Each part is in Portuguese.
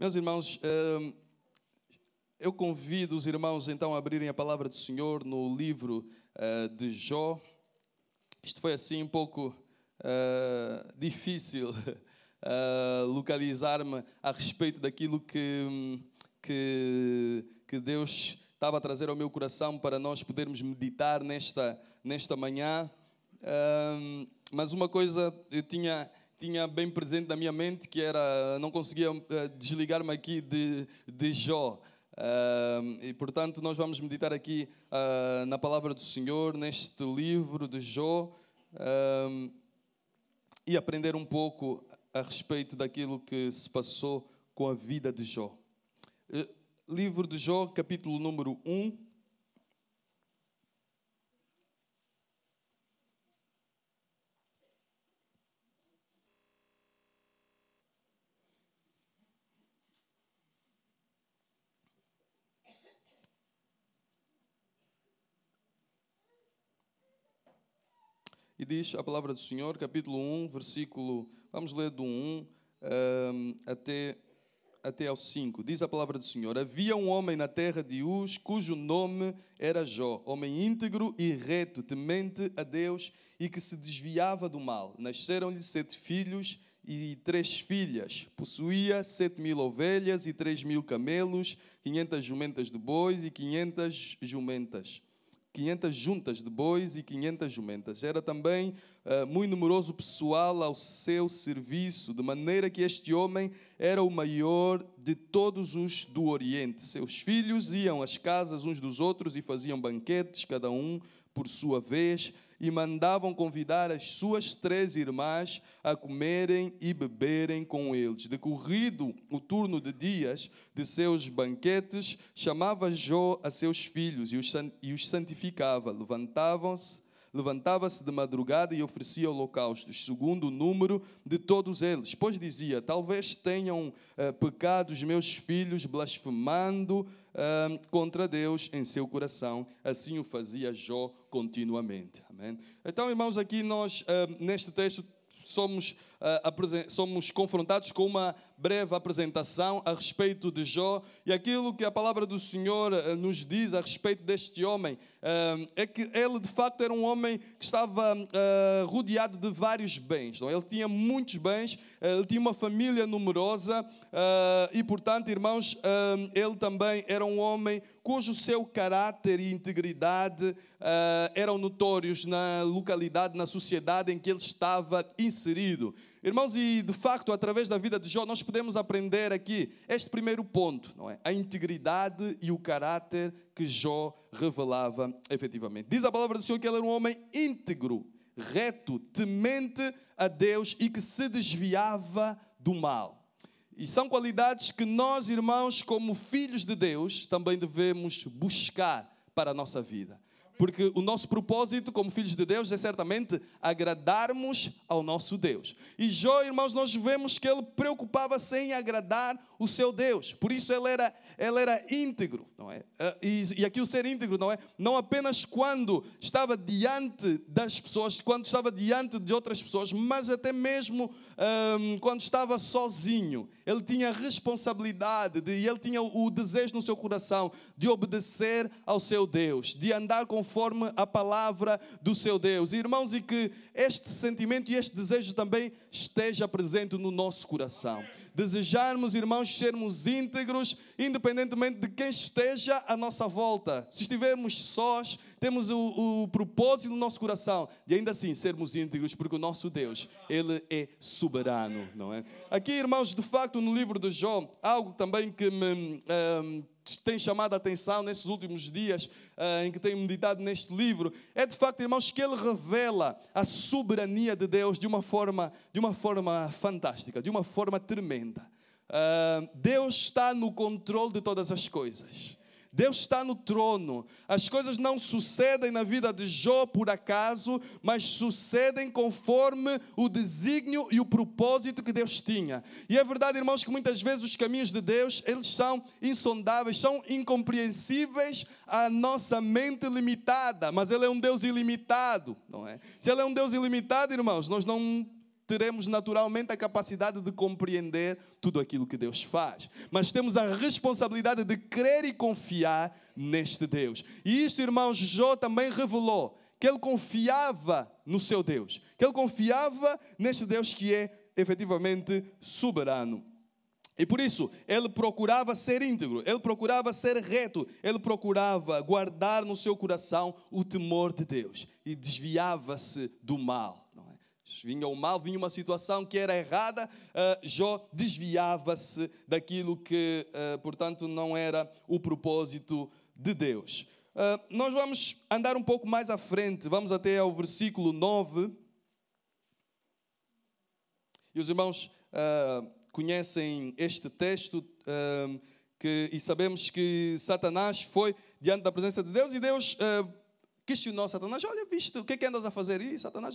Meus irmãos, eu convido os irmãos então a abrirem a palavra do Senhor no livro de Jó. Isto foi assim um pouco difícil localizar-me a respeito daquilo que Deus estava a trazer ao meu coração para nós podermos meditar nesta manhã. Mas uma coisa eu tinha bem presente na minha mente, que era, não conseguia desligar-me aqui de Jó. E portanto nós vamos meditar aqui na palavra do Senhor, neste livro de Jó, e aprender um pouco a respeito daquilo que se passou com a vida de Jó. Livro de Jó, capítulo número 1. E diz a palavra do Senhor, capítulo 1, versículo, vamos ler do 1 até ao 5. Diz a palavra do Senhor: havia um homem na terra de Uz, cujo nome era Jó, homem íntegro e reto, temente a Deus e que se desviava do mal. Nasceram-lhe 7 filhos e 3 filhas. Possuía 7.000 ovelhas e 3.000 camelos, 500 jumentas de bois e 500 juntas de bois e 500 jumentas. Era também muito numeroso pessoal ao seu serviço, de maneira que este homem era o maior de todos os do Oriente. Seus filhos iam às casas uns dos outros e faziam banquetes, cada um por sua vez, e mandavam convidar as suas 3 irmãs a comerem e beberem com eles. Decorrido o turno de dias de seus banquetes, chamava Jó a seus filhos e os santificava. Levantava-se de madrugada e oferecia holocaustos, segundo o número de todos eles. Pois dizia: talvez tenham pecado os meus filhos, blasfemando contra Deus em seu coração. Assim o fazia Jó continuamente. Amém? Então, irmãos, aqui nós, neste texto, somos confrontados com uma breve apresentação a respeito de Jó, e aquilo que a palavra do Senhor nos diz a respeito deste homem é que ele de facto era um homem que estava rodeado de vários bens. Não? Ele tinha muitos bens, ele tinha uma família numerosa e portanto, irmãos, ele também era um homem cujo seu caráter e integridade eram notórios na localidade, na sociedade em que ele estava inserido. Irmãos, e de facto, através da vida de Jó, nós podemos aprender aqui este primeiro ponto, não é? A integridade e o caráter que Jó revelava efetivamente. Diz a palavra do Senhor que ele era um homem íntegro, reto, temente a Deus e que se desviava do mal. E são qualidades que nós, irmãos, como filhos de Deus, também devemos buscar para a nossa vida. Porque o nosso propósito como filhos de Deus é certamente agradarmos ao nosso Deus. E Jó, irmãos, nós vemos que ele preocupava-se em agradar o seu Deus. Por isso ele era íntegro, não é? E aqui o ser íntegro, não é? Não apenas quando estava diante das pessoas, quando estava diante de outras pessoas, mas até mesmo quando estava sozinho. Ele tinha a responsabilidade, ele tinha o desejo no seu coração de obedecer ao seu Deus, de andar conforme a palavra do seu Deus. Irmãos, e que este sentimento e este desejo também esteja presente no nosso coração. Desejarmos, irmãos, sermos íntegros, independentemente de quem esteja à nossa volta. Se estivermos sós, temos o propósito no nosso coração de ainda assim sermos íntegros, porque o nosso Deus, Ele é soberano, não é? Aqui, irmãos, de facto, no livro de Jó, algo também que me tem chamado a atenção nesses últimos dias em que tenho meditado neste livro, é de facto, irmãos, que ele revela a soberania de Deus de uma forma fantástica, de uma forma tremenda. Deus está no controle de todas as coisas. Deus está no trono. As coisas não sucedem na vida de Jó por acaso, mas sucedem conforme o desígnio e o propósito que Deus tinha. E é verdade, irmãos, que muitas vezes os caminhos de Deus, eles são insondáveis, são incompreensíveis à nossa mente limitada, mas Ele é um Deus ilimitado, não é? Se Ele é um Deus ilimitado, irmãos, nós não teremos naturalmente a capacidade de compreender tudo aquilo que Deus faz. Mas temos a responsabilidade de crer e confiar neste Deus. E isto, irmãos, Jó também revelou que ele confiava no seu Deus. Que ele confiava neste Deus que é efetivamente soberano. E por isso, ele procurava ser íntegro, ele procurava ser reto, ele procurava guardar no seu coração o temor de Deus. E desviava-se do mal. Vinha o mal, vinha uma situação que era errada, Jó desviava-se daquilo que, portanto, não era o propósito de Deus. Nós vamos andar um pouco mais à frente, vamos até ao versículo 9. E os irmãos conhecem este texto e sabemos que Satanás foi diante da presença de Deus e Deus questionou Satanás: olha, viste, o que é que andas a fazer? E Satanás: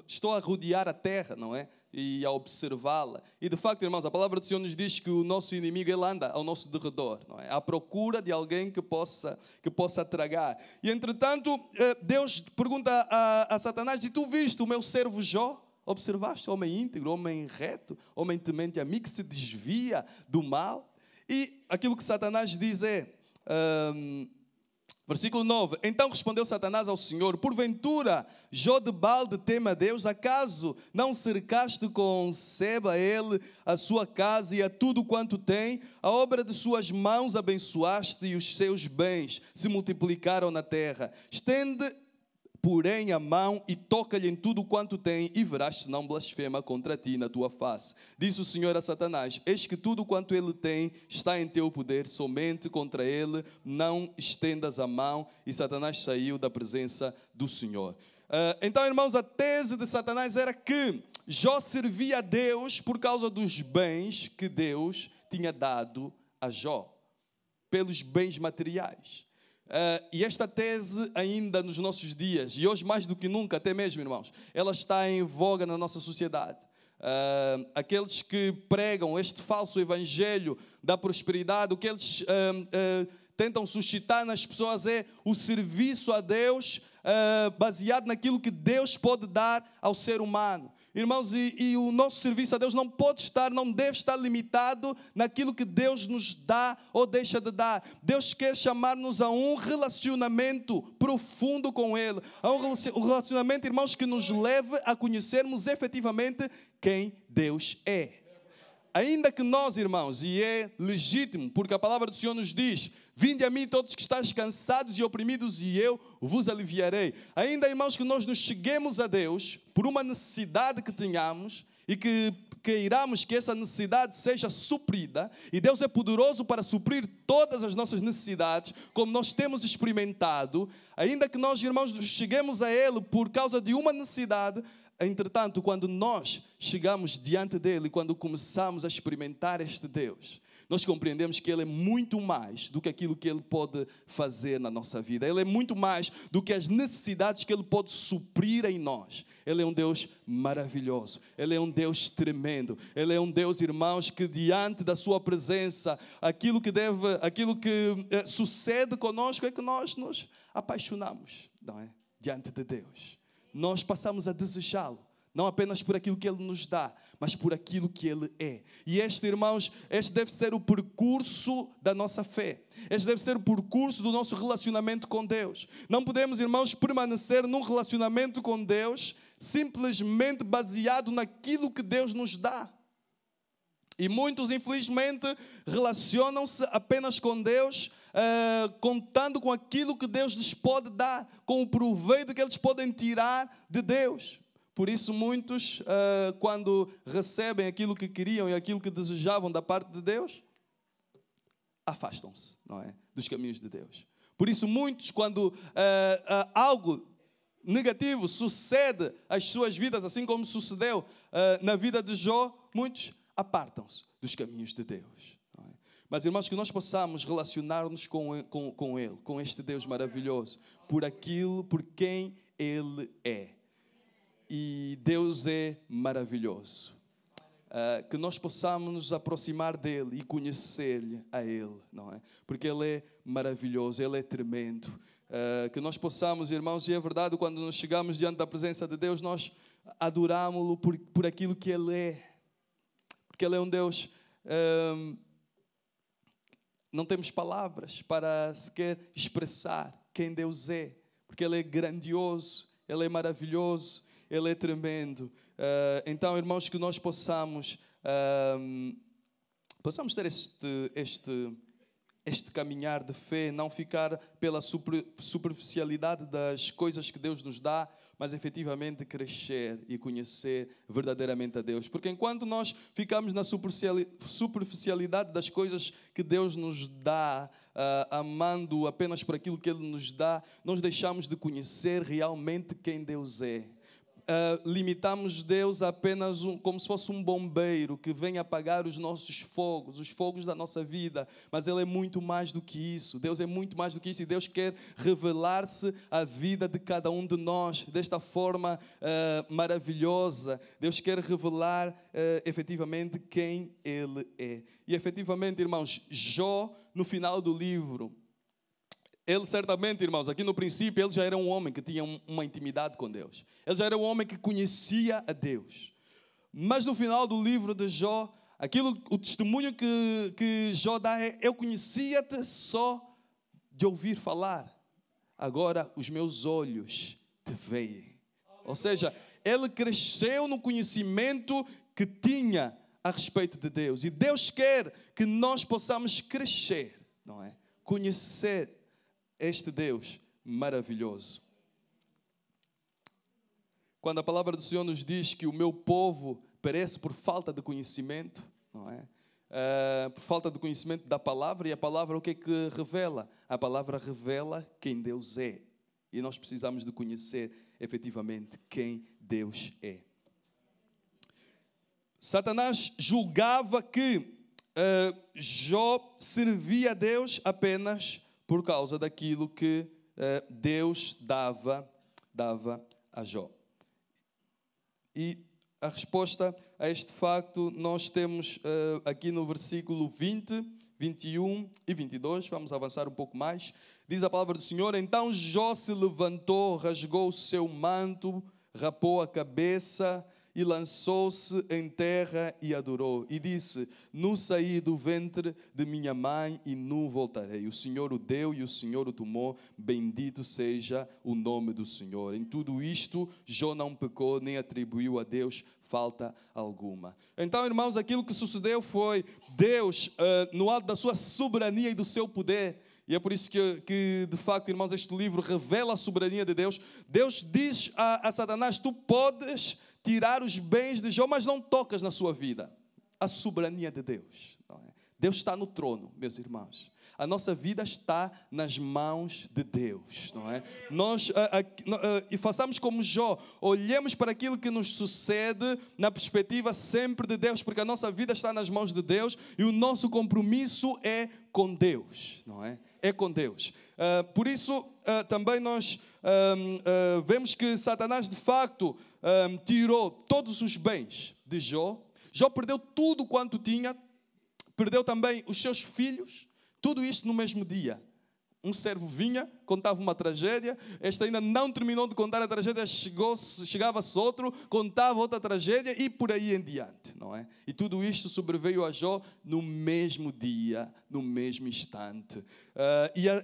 estou a rodear a terra, não é? E a observá-la. E de facto, irmãos, a palavra do Senhor nos diz que o nosso inimigo, ele anda ao nosso derredor, não é? À procura de alguém que possa tragar. E entretanto, Deus pergunta a Satanás: e tu viste o meu servo Jó? Observaste? Homem íntegro, homem reto, homem temente a mim, que se desvia do mal. E aquilo que Satanás diz é... versículo 9. Então respondeu Satanás ao Senhor: porventura, Jó de balde teme a Deus? Acaso não cercaste com sebo a ele, a sua casa e a tudo quanto tem? A obra de suas mãos abençoaste e os seus bens se multiplicaram na terra. Estende, porém, a mão e toca-lhe em tudo quanto tem, e verás se não blasfema contra ti na tua face. Disse o Senhor a Satanás: eis que tudo quanto ele tem está em teu poder, somente contra ele não estendas a mão. E Satanás saiu da presença do Senhor. Então, irmãos, a tese de Satanás era que Jó servia a Deus por causa dos bens que Deus tinha dado a Jó, pelos bens materiais. E esta tese ainda nos nossos dias, e hoje mais do que nunca, até mesmo, irmãos, ela está em voga na nossa sociedade. Aqueles que pregam este falso evangelho da prosperidade, o que eles tentam suscitar nas pessoas é o serviço a Deus, baseado naquilo que Deus pode dar ao ser humano. Irmãos, e o nosso serviço a Deus não deve estar limitado naquilo que Deus nos dá ou deixa de dar. Deus quer chamar-nos a um relacionamento profundo com Ele. A um relacionamento, irmãos, que nos leve a conhecermos efetivamente quem Deus é. Ainda que nós, irmãos, e é legítimo, porque a palavra do Senhor nos diz: vinde a mim todos que estáis cansados e oprimidos e eu vos aliviarei. Ainda, irmãos, que nós nos cheguemos a Deus por uma necessidade que tenhamos e que queiramos que essa necessidade seja suprida, e Deus é poderoso para suprir todas as nossas necessidades, como nós temos experimentado. Ainda que nós, irmãos, nos cheguemos a Ele por causa de uma necessidade, entretanto, quando nós chegamos diante dEle, quando começamos a experimentar este Deus, nós compreendemos que Ele é muito mais do que aquilo que Ele pode fazer na nossa vida. Ele é muito mais do que as necessidades que Ele pode suprir em nós. Ele é um Deus maravilhoso. Ele é um Deus tremendo. Ele é um Deus, irmãos, que diante da sua presença, aquilo que sucede conosco é que nós nos apaixonamos, não é? Diante de Deus. Nós passamos a desejá-lo. Não apenas por aquilo que Ele nos dá, mas por aquilo que Ele é. E irmãos, este deve ser o percurso da nossa fé. Este deve ser o percurso do nosso relacionamento com Deus. Não podemos, irmãos, permanecer num relacionamento com Deus simplesmente baseado naquilo que Deus nos dá. E muitos, infelizmente, relacionam-se apenas com Deus, contando com aquilo que Deus lhes pode dar, com o proveito que eles podem tirar de Deus. Por isso, muitos, quando recebem aquilo que queriam e aquilo que desejavam da parte de Deus, afastam-se, não é? Dos caminhos de Deus. Por isso, muitos, quando algo negativo sucede às suas vidas, assim como sucedeu na vida de Jó, muitos apartam-se dos caminhos de Deus. Não é? Mas, irmãos, que nós possamos relacionar-nos com Ele, com este Deus maravilhoso, por quem Ele é. E Deus é maravilhoso. Que nós possamos nos aproximar dEle e conhecer-lhe a Ele, não é? Porque Ele é maravilhoso, Ele é tremendo. Que nós possamos, irmãos, e é verdade, quando nós chegamos diante da presença de Deus, nós adoramos-lo por aquilo que Ele é. Porque Ele é um Deus... não temos palavras para sequer expressar quem Deus é. Porque Ele é grandioso, Ele é maravilhoso, Ele é tremendo. Então, irmãos, que nós possamos ter este caminhar de fé, não ficar pela superficialidade das coisas que Deus nos dá, mas efetivamente crescer e conhecer verdadeiramente a Deus. Porque enquanto nós ficamos na superficialidade das coisas que Deus nos dá, amando apenas por aquilo que Ele nos dá, nós deixamos de conhecer realmente quem Deus é. Limitamos Deus a apenas como se fosse um bombeiro que vem apagar os nossos fogos, os fogos da nossa vida. Mas Ele é muito mais do que isso. Deus é muito mais do que isso. E Deus quer revelar-se à vida de cada um de nós desta forma maravilhosa. Deus quer revelar efetivamente quem Ele é. E efetivamente, irmãos, Jó, no final do livro, ele certamente, irmãos, aqui no princípio, ele já era um homem que tinha uma intimidade com Deus. Ele já era um homem que conhecia a Deus. Mas no final do livro de Jó, o testemunho que Jó dá é: eu conhecia-te só de ouvir falar. Agora os meus olhos te veem. Ou seja, ele cresceu no conhecimento que tinha a respeito de Deus. E Deus quer que nós possamos crescer, não é? Conhecer este Deus maravilhoso. Quando a palavra do Senhor nos diz que o meu povo perece por falta de conhecimento, não é? Por falta de conhecimento da palavra, e a palavra o que é que revela? A palavra revela quem Deus é. E nós precisamos de conhecer efetivamente quem Deus é. Satanás julgava que Jó servia a Deus apenas por causa daquilo que Deus dava a Jó. E a resposta a este facto nós temos aqui no versículo 20, 21 e 22. Vamos avançar um pouco mais. Diz a palavra do Senhor: então Jó se levantou, rasgou o seu manto, rapou a cabeça e lançou-se em terra e adorou. E disse: nu saí do ventre de minha mãe e nu voltarei. O Senhor o deu e o Senhor o tomou. Bendito seja o nome do Senhor. Em tudo isto, Jó não pecou, nem atribuiu a Deus falta alguma. Então, irmãos, aquilo que sucedeu foi Deus, no alto da sua soberania e do seu poder. E é por isso que, de facto, irmãos, este livro revela a soberania de Deus. Deus diz a Satanás: tu podes tirar os bens de Jó, mas não tocas na sua vida. A soberania de Deus. Não é? Deus está no trono, meus irmãos. A nossa vida está nas mãos de Deus, não é? Nós e façamos como Jó, olhemos para aquilo que nos sucede na perspectiva sempre de Deus, porque a nossa vida está nas mãos de Deus e o nosso compromisso é com Deus, não é? É com Deus. Por isso, também nós vemos que Satanás, de facto, tirou todos os bens de Jó. Jó perdeu tudo quanto tinha, perdeu também os seus filhos, tudo isto no mesmo dia. Um servo vinha, contava uma tragédia, este ainda não terminou de contar a tragédia, chegava-se outro, contava outra tragédia e por aí em diante, não é? E tudo isto sobreveio a Jó no mesmo dia, no mesmo instante.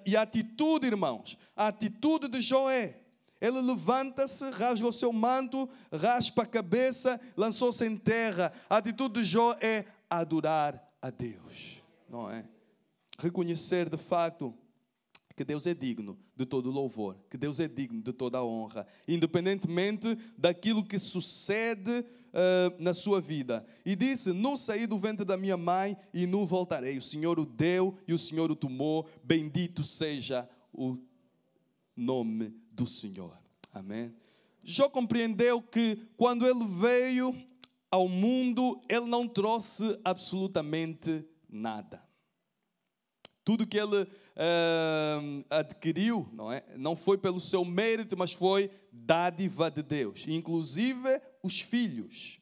E a atitude, irmãos, a atitude de Jó ele levanta-se, rasga o seu manto, raspa a cabeça, lançou-se em terra. A atitude de Jó é adorar a Deus, não é? Reconhecer de facto que Deus é digno de todo louvor, que Deus é digno de toda a honra, independentemente daquilo que sucede na sua vida. E disse: nu saí do ventre da minha mãe e nu voltarei. O Senhor o deu e o Senhor o tomou. Bendito seja o nome do Senhor. Amém? Jó compreendeu que quando ele veio ao mundo, ele não trouxe absolutamente nada. Tudo que ele adquiriu, não foi pelo seu mérito, mas foi dádiva de Deus. Inclusive os filhos.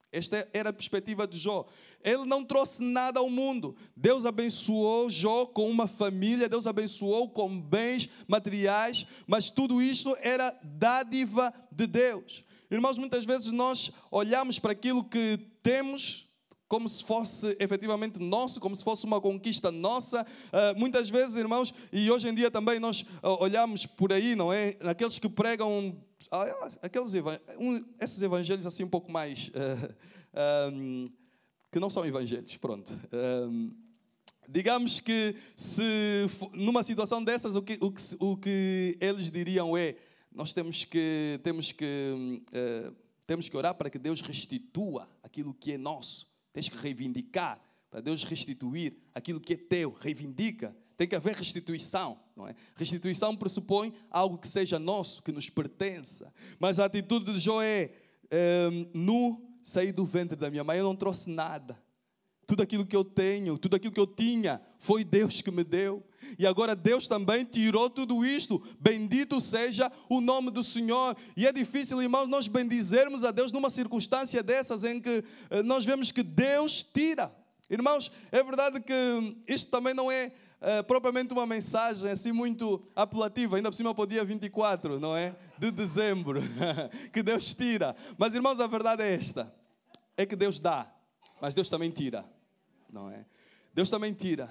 Esta era a perspectiva de Jó. Ele não trouxe nada ao mundo. Deus abençoou Jó com uma família, Deus abençoou com bens materiais, mas tudo isto era dádiva de Deus. Irmãos, muitas vezes nós olhamos para aquilo que temos como se fosse efetivamente nosso, como se fosse uma conquista nossa. Muitas vezes, irmãos, e hoje em dia também nós olhamos por aí, não é? Aqueles que pregam, esses evangelhos assim um pouco mais, que não são evangelhos, pronto. Digamos que se numa situação dessas, o que eles diriam é: nós temos que orar para que Deus restitua aquilo que é nosso. Tens que reivindicar, para Deus restituir aquilo que é teu. Reivindica. Tem que haver restituição, não é? Restituição pressupõe algo que seja nosso, que nos pertença. Mas a atitude de Jó é: saí do ventre da minha mãe, eu não trouxe nada. Tudo aquilo que eu tenho, tudo aquilo que eu tinha, foi Deus que me deu. E agora Deus também tirou tudo isto. Bendito seja o nome do Senhor. E é difícil, irmãos, nós bendizermos a Deus numa circunstância dessas em que nós vemos que Deus tira. Irmãos, é verdade que isto também não é propriamente uma mensagem assim muito apelativa, ainda por cima para o dia 24, não é? De dezembro, que Deus tira. Mas, irmãos, a verdade é esta: é que Deus dá, mas Deus também tira. Não é? Deus também tira.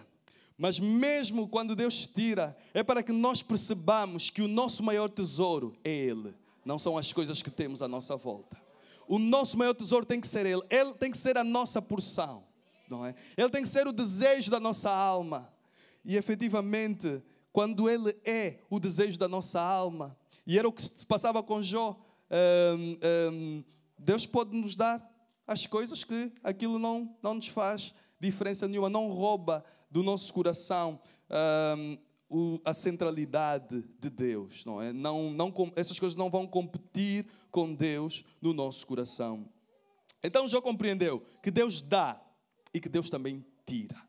Mas mesmo quando Deus tira, é para que nós percebamos que o nosso maior tesouro é Ele, não são as coisas que temos à nossa volta. O nosso maior tesouro tem que ser Ele. Ele tem que ser a nossa porção, não é? Ele tem que ser o desejo da nossa alma. E efetivamente, quando Ele é o desejo da nossa alma, e era o que se passava com Jó, Deus pode nos dar as coisas que aquilo não nos faz diferença nenhuma, não rouba do nosso coração a centralidade de Deus, não é? Essas coisas não vão competir com Deus no nosso coração. Então Jó compreendeu que Deus dá e que Deus também tira.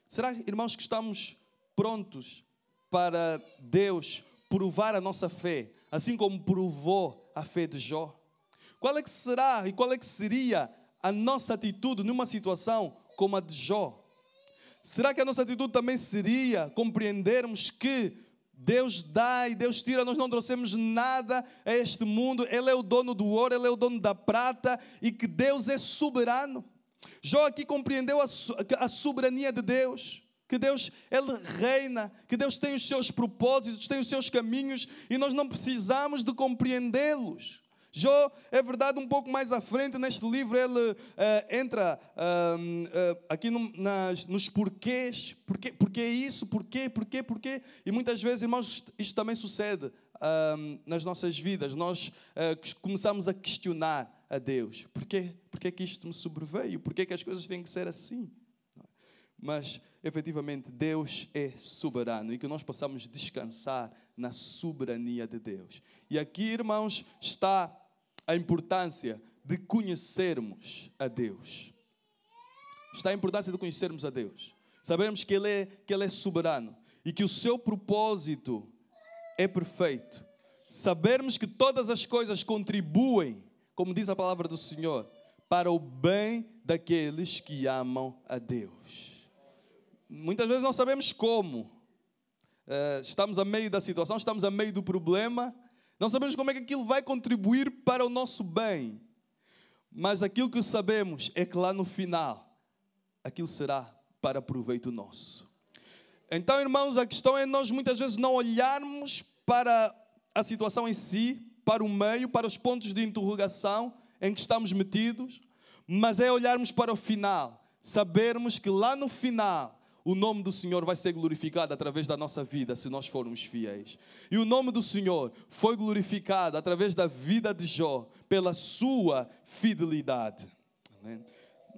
Será, irmãos, que estamos prontos para Deus provar a nossa fé, assim como provou a fé de Jó? Qual é que será e qual é que seria a nossa atitude numa situação como a de Jó? Será que a nossa atitude também seria compreendermos que Deus dá e Deus tira? Nós não trouxemos nada a este mundo. Ele é o dono do ouro, Ele é o dono da prata, e que Deus é soberano. Jó aqui compreendeu a soberania de Deus, que Deus, Ele reina, que Deus tem os seus propósitos, tem os seus caminhos, e nós não precisamos de compreendê-los. Jó, é verdade, um pouco mais à frente neste livro, ele entra aqui nos porquês. Porquê isso? Porquê? E muitas vezes, irmãos, isto também sucede nas nossas vidas. Nós começamos a questionar a Deus. Porquê que isto me sobreveio? Porquê que as coisas têm que ser assim? Mas, efetivamente, Deus é soberano, e que nós possamos descansar na soberania de Deus. E aqui, irmãos, está a importância de conhecermos a Deus. Está a importância de conhecermos a Deus. Sabemos que Ele é soberano e que o seu propósito é perfeito. Sabermos que todas as coisas contribuem, como diz a palavra do Senhor, para o bem daqueles que amam a Deus. Muitas vezes não sabemos como. Estamos a meio da situação, estamos a meio do problema, não sabemos como é que aquilo vai contribuir para o nosso bem, mas aquilo que sabemos é que lá no final, aquilo será para proveito nosso. Então, irmãos, a questão é nós muitas vezes não olharmos para a situação em si, para o meio, para os pontos de interrogação em que estamos metidos, mas é olharmos para o final, sabermos que lá no final, o nome do Senhor vai ser glorificado através da nossa vida, se nós formos fiéis. E o nome do Senhor foi glorificado através da vida de Jó, pela sua fidelidade. Amém?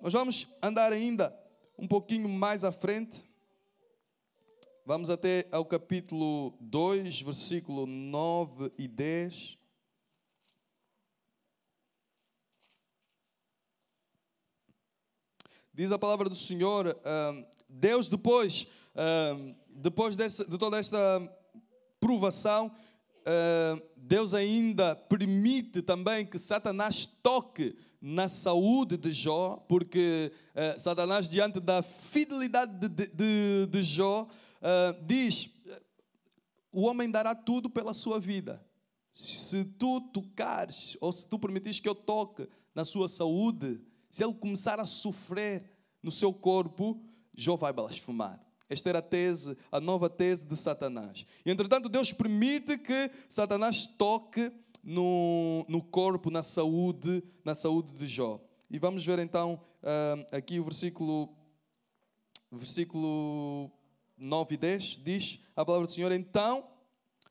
Nós vamos andar ainda um pouquinho mais à frente. Vamos até ao capítulo 2, versículo 9 e 10. Diz a palavra do Senhor, Deus depois de toda esta provação, Deus ainda permite também que Satanás toque na saúde de Jó, porque Satanás, diante da fidelidade de Jó, diz: o homem dará tudo pela sua vida, Se tu tocares, ou se tu permitires que eu toque na sua saúde, se ele começar a sofrer no seu corpo, Jó vai blasfemar. Esta era a nova tese de Satanás. E, entretanto, Deus permite que Satanás toque no corpo, na saúde de Jó. E vamos ver então aqui o versículo 9 e 10, diz a palavra do Senhor: então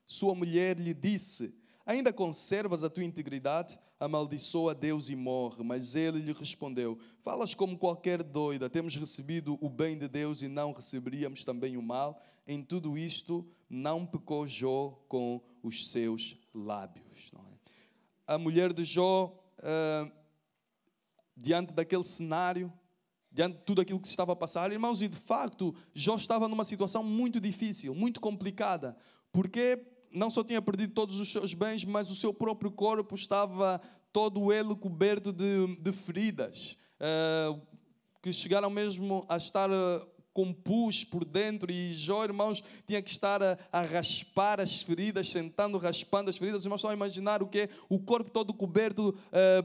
sua mulher lhe disse: ainda conservas a tua integridade? Amaldiçoa Deus e morre. Mas ele lhe respondeu: falas como qualquer doida, temos recebido o bem de Deus e não receberíamos também o mal? Em tudo isto não pecou Jó com os seus lábios. Não é? A mulher de Jó, diante daquele cenário, diante de tudo aquilo que se estava a passar, irmãos, e de facto Jó estava numa situação muito difícil, muito complicada, porque não só tinha perdido todos os seus bens, mas o seu próprio corpo estava todo ele coberto de feridas, que chegaram mesmo a estar com pus por dentro. E Jó, irmãos, tinha que estar a raspar as feridas, sentando, raspando as feridas. Os irmãos estão a imaginar o que é o corpo todo coberto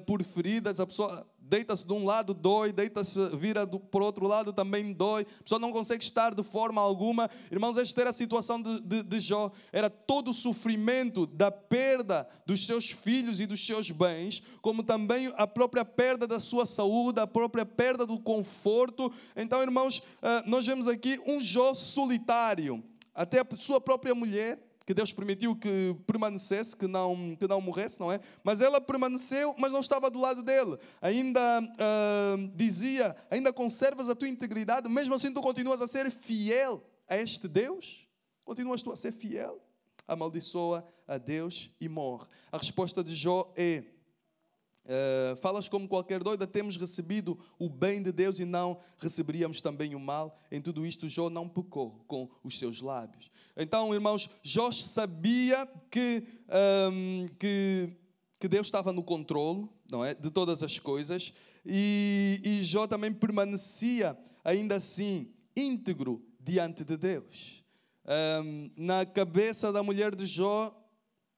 por feridas. A pessoa deita-se de um lado, dói, deita-se, vira por outro lado, também dói. A pessoa não consegue estar de forma alguma. Irmãos, esta era a situação de Jó. Era todo o sofrimento da perda dos seus filhos e dos seus bens, como também a própria perda da sua saúde, a própria perda do conforto. Então, irmãos, nós vemos aqui um Jó solitário. Até a sua própria mulher, que Deus permitiu que permanecesse, que não morresse, não é? Mas ela permaneceu, mas não estava do lado dele. Ainda dizia: ainda conservas a tua integridade, mesmo assim tu continuas a ser fiel a este Deus? Continuas tu a ser fiel? Amaldiçoa a Deus e morre. A resposta de Jó é: falas como qualquer doida, temos recebido o bem de Deus e não receberíamos também o mal? Em tudo isto Jó não pecou com os seus lábios. Então, irmãos, Jó sabia que Deus estava no controle, não é, de todas as coisas, e Jó também permanecia ainda assim íntegro diante de Deus. Na cabeça da mulher de Jó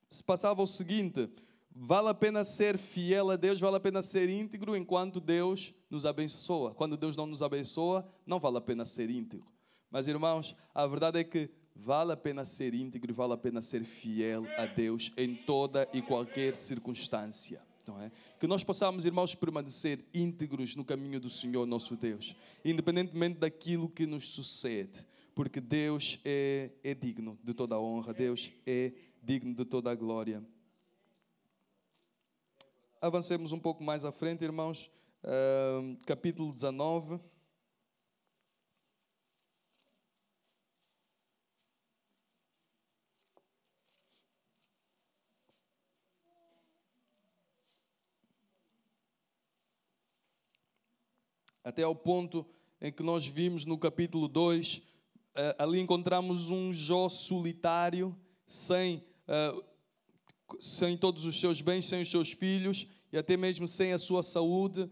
se passava o seguinte: vale a pena ser fiel a Deus, vale a pena ser íntegro enquanto Deus nos abençoa. Quando Deus não nos abençoa, não vale a pena ser íntegro. Mas, irmãos, a verdade é que vale a pena ser íntegro e vale a pena ser fiel a Deus em toda e qualquer circunstância. Não é? Que nós possamos, irmãos, permanecer íntegros no caminho do Senhor nosso Deus, independentemente daquilo que nos sucede, porque Deus é digno de toda a honra, Deus é digno de toda a glória. Avancemos um pouco mais à frente, irmãos, capítulo 19. Até ao ponto em que nós vimos no capítulo 2, ali encontramos um Jó solitário, sem todos os seus bens, sem os seus filhos e até mesmo sem a sua saúde.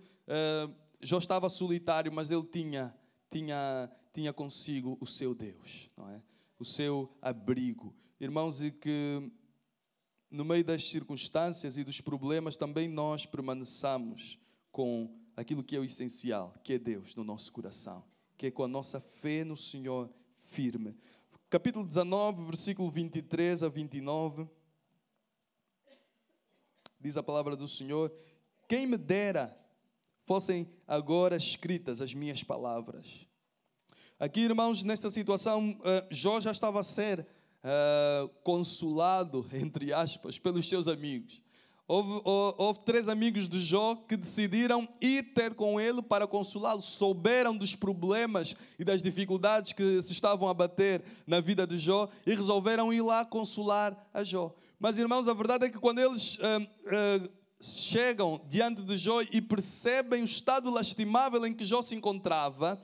Jó estava solitário, mas ele tinha consigo o seu Deus, não é? O seu abrigo. Irmãos, e que no meio das circunstâncias e dos problemas também nós permaneçamos com aquilo que é o essencial, que é Deus no nosso coração, que é com a nossa fé no Senhor firme. Capítulo 19, versículo 23 a 29, diz a palavra do Senhor: quem me dera fossem agora escritas as minhas palavras. Aqui, irmãos, nesta situação, Jó já estava a ser consolado, entre aspas, pelos seus amigos. Houve 3 amigos de Jó que decidiram ir ter com ele para consolá-lo. Souberam dos problemas e das dificuldades que se estavam a bater na vida de Jó e resolveram ir lá consolar a Jó. Mas, irmãos, a verdade é que quando eles chegam diante de Jó e percebem o estado lastimável em que Jó se encontrava,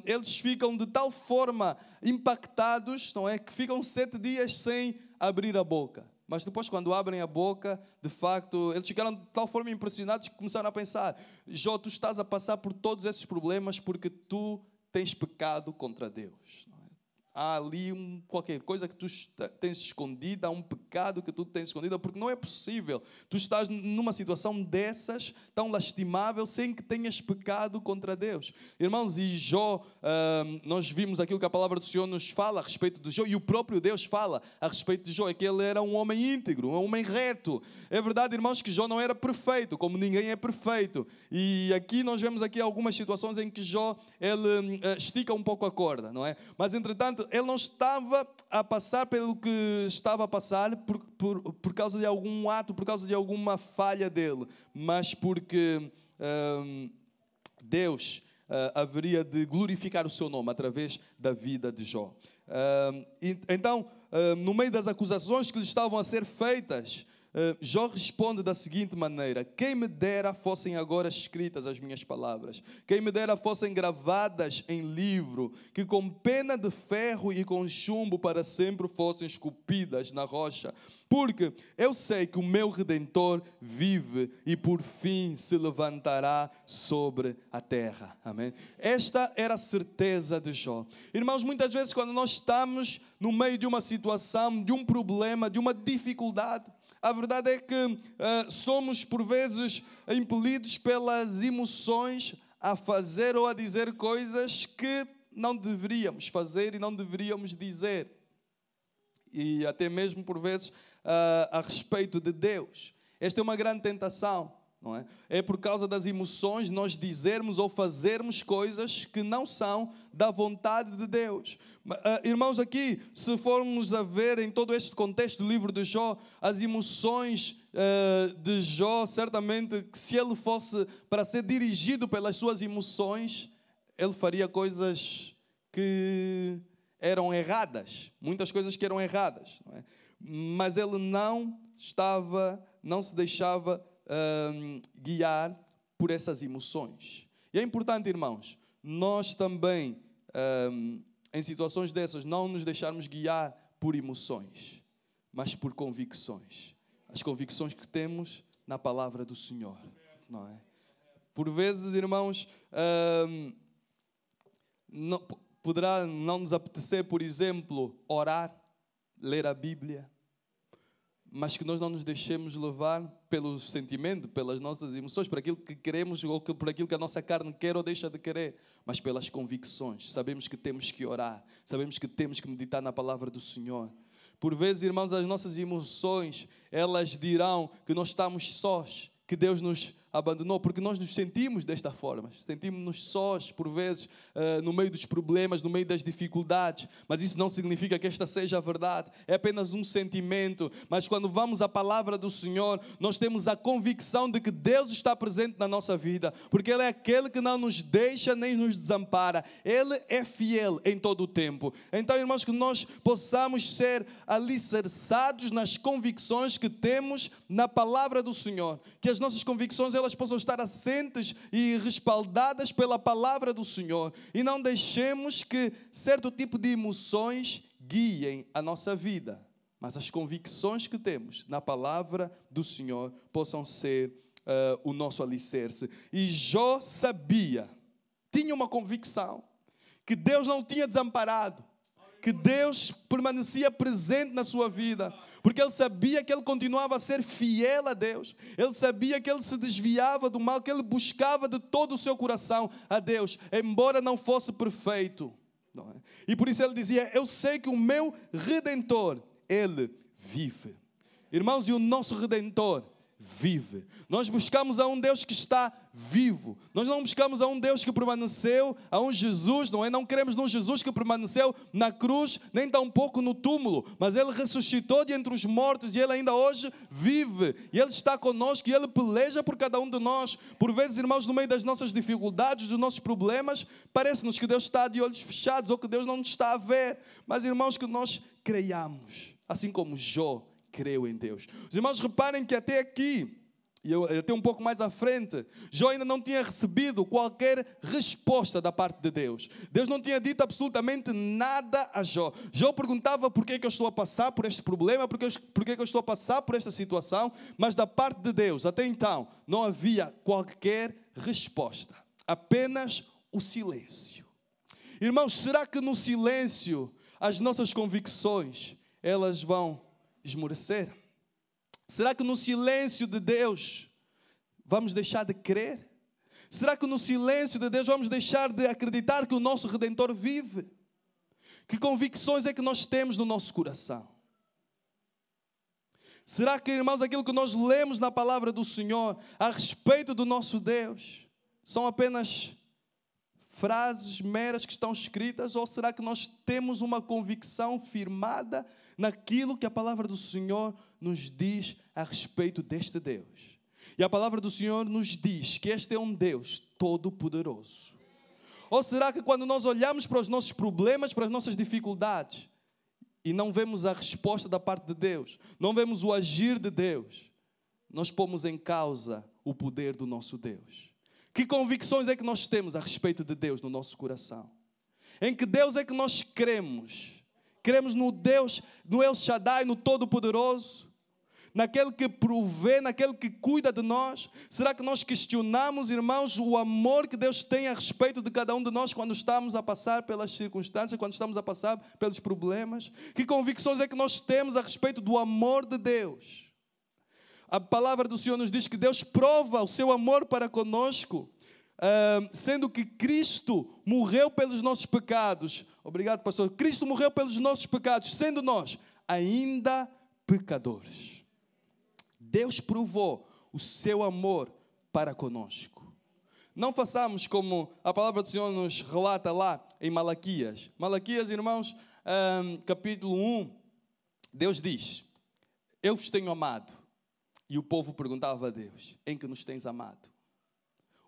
eles ficam de tal forma impactados, não é, que ficam 7 dias sem abrir a boca. Mas depois, quando abrem a boca, de facto, eles ficaram de tal forma impressionados que começaram a pensar: Jó, tu estás a passar por todos esses problemas porque tu tens pecado contra Deus. Não é? há ali qualquer coisa que tu tens escondido, há um pecado que tu tens escondido, porque não é possível. Tu estás numa situação dessas, tão lastimável, sem que tenhas pecado contra Deus. Irmãos, e Jó, nós vimos aquilo que a palavra do Senhor nos fala a respeito de Jó, e o próprio Deus fala a respeito de Jó, é que ele era um homem íntegro, um homem reto. É verdade, irmãos, que Jó não era perfeito, como ninguém é perfeito. E aqui nós vemos aqui algumas situações em que Jó, ele estica um pouco a corda, não é? Mas, entretanto, ele não estava a passar pelo que estava a passar por causa de algum ato, por causa de alguma falha dele, mas porque Deus haveria de glorificar o seu nome através da vida de Jó. Então, no meio das acusações que lhe estavam a ser feitas, Jó responde da seguinte maneira: quem me dera fossem agora escritas as minhas palavras, quem me dera fossem gravadas em livro, que com pena de ferro e com chumbo para sempre fossem esculpidas na rocha, porque eu sei que o meu Redentor vive e por fim se levantará sobre a terra. Amém? Esta era a certeza de Jó. Irmãos, muitas vezes quando nós estamos no meio de uma situação, de um problema, de uma dificuldade, a verdade é que somos por vezes impelidos pelas emoções a fazer ou a dizer coisas que não deveríamos fazer e não deveríamos dizer. E até mesmo por vezes a respeito de Deus. Esta é uma grande tentação, não é? É por causa das emoções nós dizermos ou fazermos coisas que não são da vontade de Deus. Irmãos, aqui, se formos a ver em todo este contexto do livro de Jó, as emoções de Jó, certamente que se ele fosse para ser dirigido pelas suas emoções, ele faria coisas que eram erradas, muitas coisas que eram erradas, não é? Mas ele não se deixava guiar por essas emoções. E é importante, irmãos, nós também, em situações dessas, não nos deixarmos guiar por emoções, mas por convicções. As convicções que temos na palavra do Senhor, não é? Por vezes, irmãos, poderá não nos apetecer, por exemplo, orar, ler a Bíblia, mas que nós não nos deixemos levar pelo sentimento, pelas nossas emoções, por aquilo que queremos ou por aquilo que a nossa carne quer ou deixa de querer, mas pelas convicções. Sabemos que temos que orar, sabemos que temos que meditar na palavra do Senhor. Por vezes, irmãos, as nossas emoções, elas dirão que nós estamos sós, que Deus nos abandonou, porque nós nos sentimos desta forma, sentimos-nos sós, por vezes, no meio dos problemas, no meio das dificuldades, mas isso não significa que esta seja a verdade, é apenas um sentimento. Mas quando vamos à palavra do Senhor, nós temos a convicção de que Deus está presente na nossa vida, porque Ele é aquele que não nos deixa nem nos desampara, Ele é fiel em todo o tempo. Então, irmãos, que nós possamos ser alicerçados nas convicções que temos na palavra do Senhor, que as nossas convicções elas possam estar assentes e respaldadas pela palavra do Senhor, e não deixemos que certo tipo de emoções guiem a nossa vida, mas as convicções que temos na palavra do Senhor possam ser o nosso alicerce. E Jó sabia, tinha uma convicção, que Deus não o tinha desamparado, que Deus permanecia presente na sua vida, porque ele sabia que ele continuava a ser fiel a Deus. Ele sabia que ele se desviava do mal, que ele buscava de todo o seu coração a Deus, embora não fosse perfeito, não é? E por isso ele dizia: eu sei que o meu Redentor, Ele vive. Irmãos, e o nosso Redentor vive. Nós buscamos a um Deus que está vivo. Nós não buscamos a um Deus que permaneceu, a um Jesus, não é? Não queremos num Jesus que permaneceu na cruz, nem tampouco no túmulo, mas Ele ressuscitou de entre os mortos e Ele ainda hoje vive. E Ele está conosco e Ele peleja por cada um de nós. Por vezes, irmãos, no meio das nossas dificuldades, dos nossos problemas, parece-nos que Deus está de olhos fechados ou que Deus não nos está a ver. Mas, irmãos, que nós creiamos, assim como Jó creu em Deus. Os irmãos reparem que até aqui, e até um pouco mais à frente, Jó ainda não tinha recebido qualquer resposta da parte de Deus. Deus não tinha dito absolutamente nada a Jó. Jó perguntava por que eu estou a passar por este problema, por que eu estou a passar por esta situação, mas da parte de Deus, até então, não havia qualquer resposta, apenas o silêncio. Irmãos, será que no silêncio as nossas convicções, elas vão esmorecer? Será que no silêncio de Deus vamos deixar de crer? Será que no silêncio de Deus vamos deixar de acreditar que o nosso Redentor vive? Que convicções é que nós temos no nosso coração? Será que, irmãos, aquilo que nós lemos na palavra do Senhor a respeito do nosso Deus são apenas frases meras que estão escritas? Ou será que nós temos uma convicção firmada naquilo que a palavra do Senhor nos diz a respeito deste Deus? E a palavra do Senhor nos diz que este é um Deus todo-poderoso. Ou será que quando nós olhamos para os nossos problemas, para as nossas dificuldades, e não vemos a resposta da parte de Deus, não vemos o agir de Deus, nós pomos em causa o poder do nosso Deus? Que convicções é que nós temos a respeito de Deus no nosso coração? Em que Deus é que nós cremos? Cremos no Deus, no El Shaddai, no Todo-Poderoso? Naquele que provê, naquele que cuida de nós? Será que nós questionamos, irmãos, o amor que Deus tem a respeito de cada um de nós quando estamos a passar pelas circunstâncias, quando estamos a passar pelos problemas? Que convicções é que nós temos a respeito do amor de Deus? A palavra do Senhor nos diz que Deus prova o seu amor para conosco, sendo que Cristo morreu pelos nossos pecados. Obrigado, pastor. Cristo morreu pelos nossos pecados, sendo nós ainda pecadores. Deus provou o seu amor para conosco. Não façamos como a palavra do Senhor nos relata lá em Malaquias. Malaquias, irmãos, capítulo 1, Deus diz: eu vos tenho amado. E o povo perguntava a Deus: em que nos tens amado?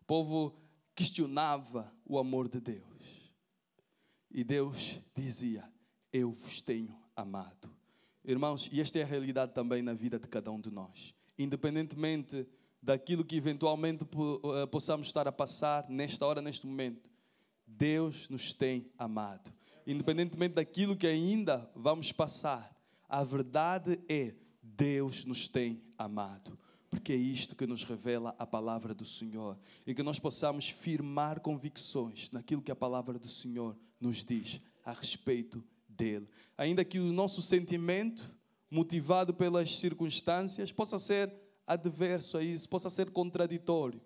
O povo questionava o amor de Deus. E Deus dizia: eu vos tenho amado. Irmãos, e esta é a realidade também na vida de cada um de nós. Independentemente daquilo que eventualmente possamos estar a passar nesta hora, neste momento, Deus nos tem amado. Independentemente daquilo que ainda vamos passar, a verdade é: Deus nos tem amado. Porque é isto que nos revela a palavra do Senhor. E que nós possamos firmar convicções naquilo que a palavra do Senhor nos diz a respeito dele. Ainda que o nosso sentimento, motivado pelas circunstâncias, possa ser adverso a isso, possa ser contraditório,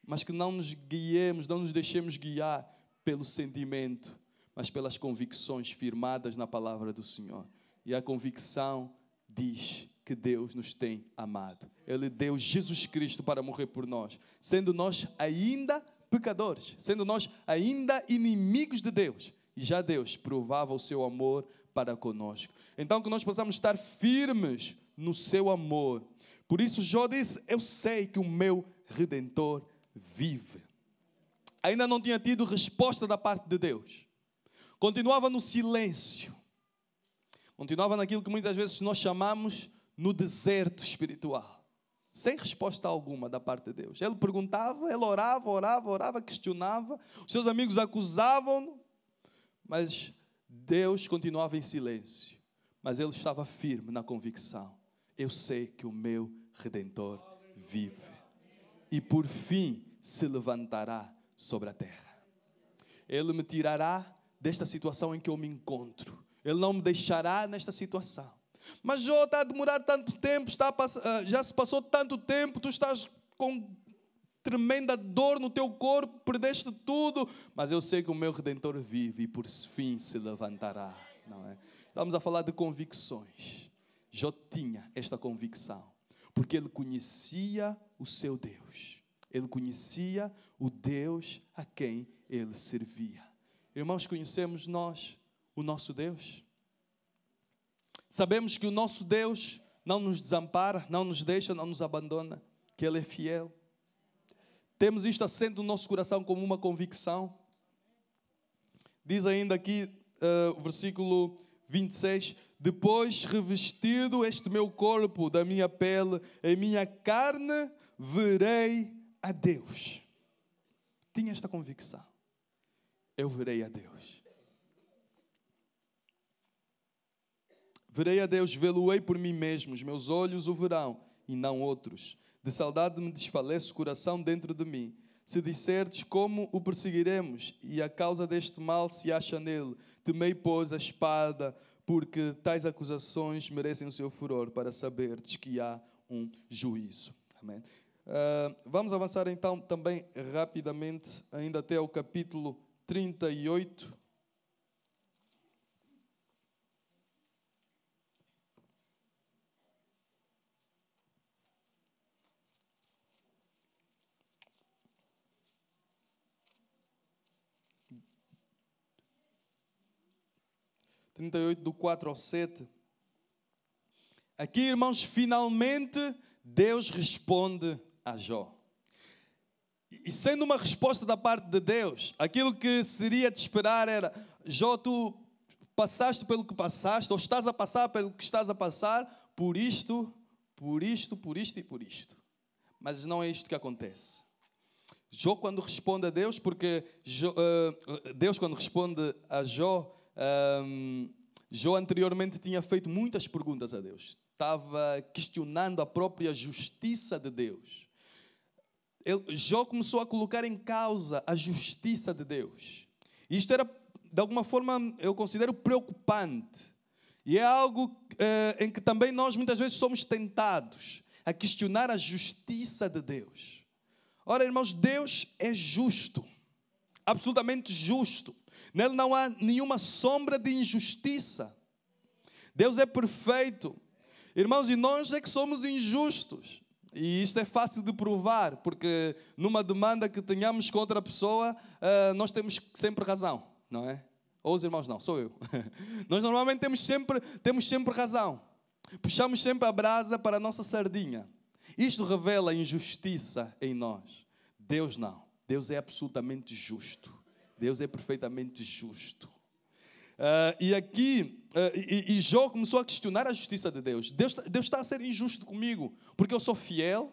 mas que não nos guiemos, não nos deixemos guiar pelo sentimento, mas pelas convicções firmadas na palavra do Senhor. E a convicção diz que Deus nos tem amado. Ele deu Jesus Cristo para morrer por nós, sendo nós ainda pecadores, sendo nós ainda inimigos de Deus. E já Deus provava o seu amor para conosco. Então que nós possamos estar firmes no seu amor. Por isso Jó disse: eu sei que o meu Redentor vive. Ainda não tinha tido resposta da parte de Deus. Continuava no silêncio. Continuava naquilo que muitas vezes nós chamamos no deserto espiritual. Sem resposta alguma da parte de Deus. Ele perguntava, ele orava, questionava. Os seus amigos acusavam-no. Mas Deus continuava em silêncio. Mas ele estava firme na convicção: eu sei que o meu Redentor vive. E por fim se levantará sobre a terra. Ele me tirará desta situação em que eu me encontro. Ele não me deixará nesta situação. Mas Jó, está a demorar tanto tempo, já se passou tanto tempo, tu estás com tremenda dor no teu corpo, perdeste tudo, mas eu sei que o meu Redentor vive e por fim se levantará. Não é? Estamos a falar de convicções. Jó tinha esta convicção, porque ele conhecia o seu Deus. Ele conhecia o Deus a quem ele servia. Irmãos, conhecemos nós o nosso Deus? Sabemos que o nosso Deus não nos desampara, não nos deixa, não nos abandona, que Ele é fiel. Temos isto assente no nosso coração como uma convicção. Diz ainda aqui o versículo 26, depois revestido este meu corpo da minha pele, em minha carne verei a Deus. Tinha esta convicção: eu verei a Deus. Verei a Deus, vê-lo-ei por mim mesmo, os meus olhos o verão, e não outros. De saudade me desfalece o coração dentro de mim. Se disserdes como o perseguiremos e a causa deste mal se acha nele, temei, pois, a espada, porque tais acusações merecem o seu furor, para saberdes que há um juízo. Amém. Vamos avançar então também rapidamente, ainda até ao capítulo 38. Do 4 ao 7. Aqui, irmãos, finalmente Deus responde a Jó. E sendo uma resposta da parte de Deus, aquilo que seria de esperar era: Jó, tu passaste pelo que passaste, ou estás a passar pelo que estás a passar, por isto e por isto. Mas não é isto que acontece. Jó, quando responde a Deus, porque Deus, quando responde a Jó, Jó anteriormente tinha feito muitas perguntas a Deus. Estava questionando a própria justiça de Deus. Jó começou a colocar em causa a justiça de Deus. Isto era, de alguma forma, eu considero preocupante. E é algo em que também nós muitas vezes somos tentados a questionar a justiça de Deus. Ora, irmãos, Deus é justo. Absolutamente justo. Nele não há nenhuma sombra de injustiça. Deus é perfeito. Irmãos, e nós é que somos injustos. E isto é fácil de provar, porque numa demanda que tenhamos com outra pessoa, nós temos sempre razão, não é? Ou os irmãos não, sou eu. Nós normalmente temos sempre razão. Puxamos sempre a brasa para a nossa sardinha. Isto revela injustiça em nós. Deus não. Deus é absolutamente justo. Deus é perfeitamente justo. E aqui, Jó começou a questionar a justiça de Deus. Deus está a ser injusto comigo, porque eu sou fiel,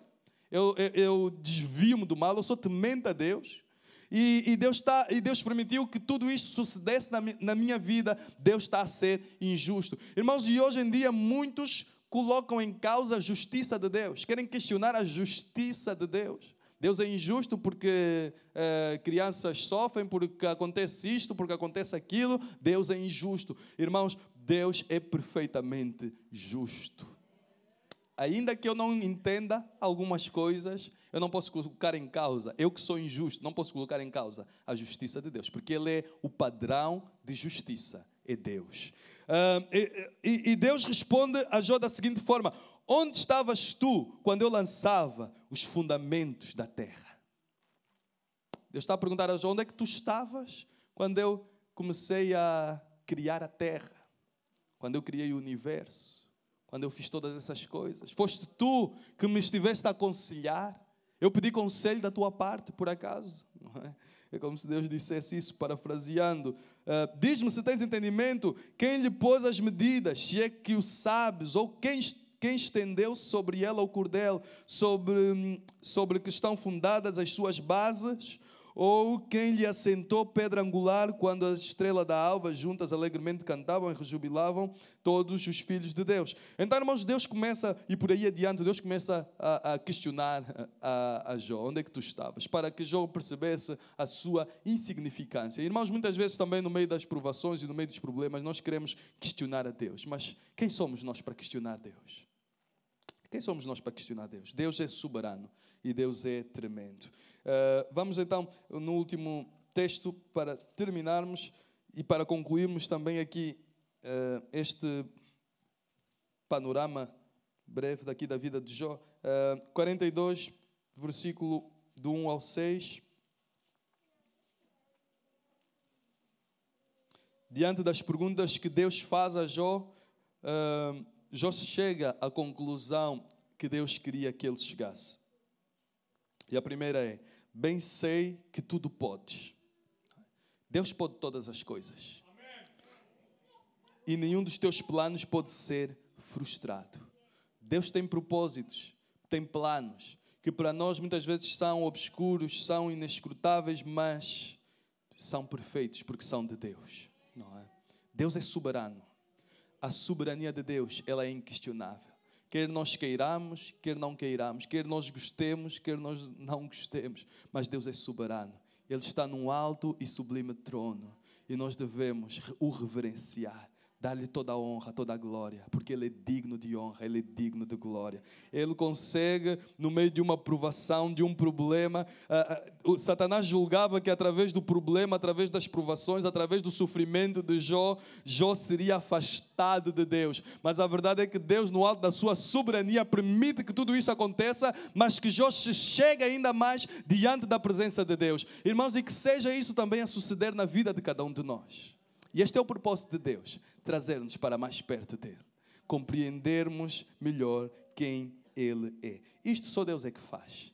eu desvio-me do mal, eu sou temente a Deus. E Deus permitiu que tudo isto sucedesse na minha vida. Deus está a ser injusto. Irmãos, e hoje em dia muitos colocam em causa a justiça de Deus. Querem questionar a justiça de Deus. Deus é injusto porque crianças sofrem, porque acontece isto, porque acontece aquilo. Deus é injusto. Irmãos, Deus é perfeitamente justo. Ainda que eu não entenda algumas coisas, eu não posso colocar em causa. Eu que sou injusto, não posso colocar em causa a justiça de Deus, porque Ele é o padrão de justiça, é Deus. E Deus responde a Jó da seguinte forma: onde estavas tu quando eu lançava os fundamentos da terra? Deus está a perguntar a Jó: onde é que tu estavas quando eu comecei a criar a terra? Quando eu criei o universo? Quando eu fiz todas essas coisas? Foste tu que me estiveste a aconselhar? Eu pedi conselho da tua parte, por acaso? Não é? É como se Deus dissesse isso, parafraseando. Diz-me se tens entendimento, quem lhe pôs as medidas, se é que o sabes, ou quem estendeu sobre ela o cordel, sobre que estão fundadas as suas bases, ou quem lhe assentou pedra angular, quando a estrela da alva juntas alegremente cantavam e rejubilavam todos os filhos de Deus. Então, irmãos, Deus começa, e por aí adiante, Deus começa a questionar a Jó: onde é que tu estavas? Para que Jó percebesse a sua insignificância. Irmãos, muitas vezes também no meio das provações e no meio dos problemas, nós queremos questionar a Deus. Mas quem somos nós para questionar Deus? Quem somos nós para questionar Deus? Deus é soberano e Deus é tremendo. Vamos então no último texto para terminarmos e para concluirmos também aqui este panorama breve daqui da vida de Jó. 42, versículo do 1 ao 6. Diante das perguntas que Deus faz a Jó, Jó chega à conclusão que Deus queria que ele chegasse. E a primeira é: bem sei que tudo podes. Deus pode todas as coisas. E nenhum dos teus planos pode ser frustrado. Deus tem propósitos, tem planos, que para nós muitas vezes são obscuros, são inescrutáveis, mas são perfeitos porque são de Deus. Não é? Deus é soberano. A soberania de Deus, ela é inquestionável. quer nós queiramos, quer não queiramos, quer nós gostemos, quer nós não gostemos. Mas Deus é soberano. Ele está num alto e sublime trono. E nós devemos o reverenciar. Dar-lhe toda a honra, toda a glória, porque Ele é digno de honra, Ele é digno de glória. Ele consegue, no meio de uma provação, de um problema, Satanás julgava que através do problema, através das provações, através do sofrimento de Jó, Jó seria afastado de Deus. Mas a verdade é que Deus, no alto da sua soberania, permite que tudo isso aconteça, mas que Jó se chegue ainda mais diante da presença de Deus. Irmãos, e que seja isso também a suceder na vida de cada um de nós. E este é o propósito de Deus, trazer-nos para mais perto dEle, compreendermos melhor quem Ele é. Isto só Deus é que faz.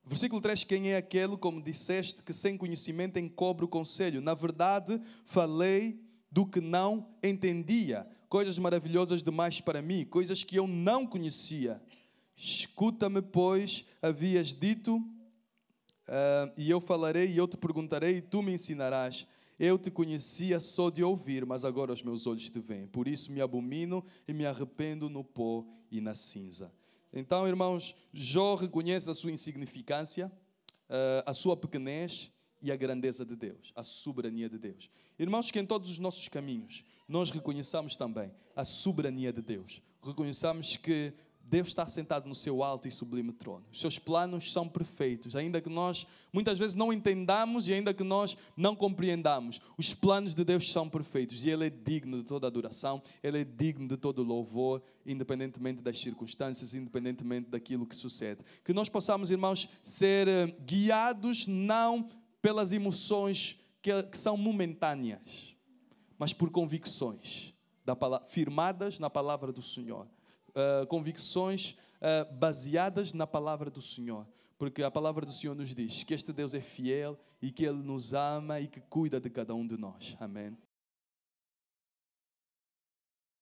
Versículo 3, quem é aquele, como disseste, que sem conhecimento encobre o conselho? Na verdade, falei do que não entendia, coisas maravilhosas demais para mim, coisas que eu não conhecia. Escuta-me, pois, havias dito... e eu falarei e eu te perguntarei e tu me ensinarás. Eu te conhecia só de ouvir, mas agora os meus olhos te veem. Por isso me abomino e me arrependo no pó e na cinza. Então, irmãos, Jó reconhece a sua insignificância, a sua pequenez e a grandeza de Deus, a soberania de Deus. Irmãos, que em todos os nossos caminhos nós reconheçamos também a soberania de Deus. Reconheçamos que Deus está sentado no seu alto e sublime trono. Os seus planos são perfeitos, ainda que nós muitas vezes não entendamos e ainda que nós não compreendamos. Os planos de Deus são perfeitos e Ele é digno de toda adoração, Ele é digno de todo louvor, independentemente das circunstâncias, independentemente daquilo que sucede. Que nós possamos, irmãos, ser guiados não pelas emoções que são momentâneas, mas por convicções firmadas na palavra do Senhor. Convicções baseadas na palavra do Senhor, porque a palavra do Senhor nos diz que este Deus é fiel e que Ele nos ama e que cuida de cada um de nós. Amém.